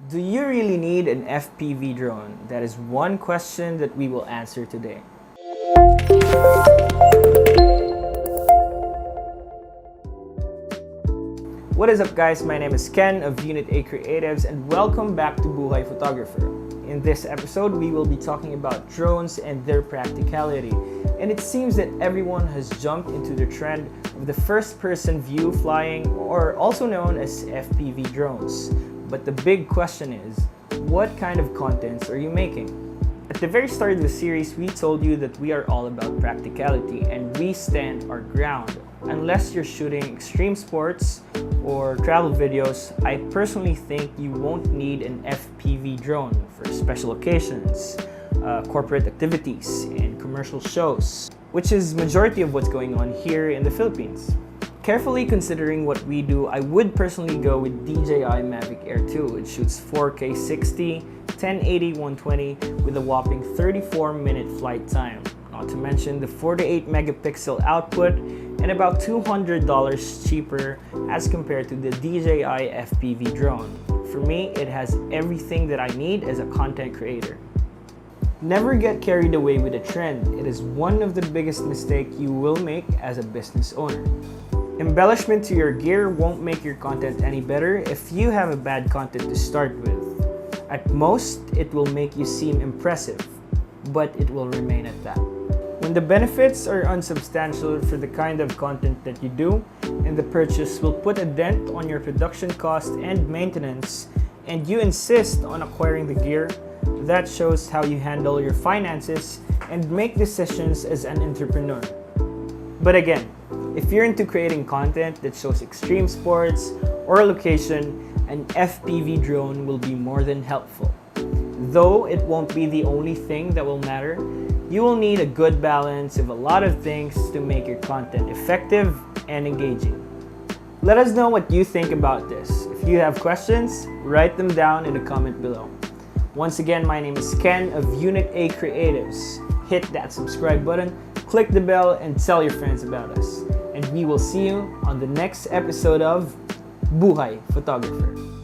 Do you really need an FPV drone? That is one question that we will answer today. What is up guys, my name is Ken of Unit A Creatives and welcome back to Buhay Photographer. In this episode, we will be talking about drones and their practicality. And it seems that everyone has jumped into the trend of the first-person view flying, or also known as FPV drones. But the big question is, what kind of contents are you making? At the very start of the series, we told you that we are all about practicality and we stand our ground. Unless you're shooting extreme sports or travel videos, I personally think you won't need an FPV drone for special occasions, corporate activities, and commercial shows, which is majority of what's going on here in the Philippines. Carefully considering what we do, I would personally go with DJI Mavic Air 2. It shoots 4K 60, 1080 120 with a whopping 34-minute flight time. Not to mention the 48 megapixel output and about $200 cheaper as compared to the DJI FPV drone. For me, it has everything that I need as a content creator. Never get carried away with a trend. It is one of the biggest mistakes you will make as a business owner. Embellishment to your gear won't make your content any better if you have a bad content to start with. At most, it will make you seem impressive, but it will remain at that. When the benefits are unsubstantial for the kind of content that you do, and the purchase will put a dent on your production cost and maintenance, and you insist on acquiring the gear, that shows how you handle your finances and make decisions as an entrepreneur. But again, if you're into creating content that shows extreme sports or a location, an FPV drone will be more than helpful. Though it won't be the only thing that will matter, you will need a good balance of a lot of things to make your content effective and engaging. Let us know what you think about this. If you have questions, write them down in the comment below. Once again, my name is Ken of Unit A Creatives. Hit that subscribe button, click the bell, and tell your friends about us. And we will see you on the next episode of Buhay Photographer.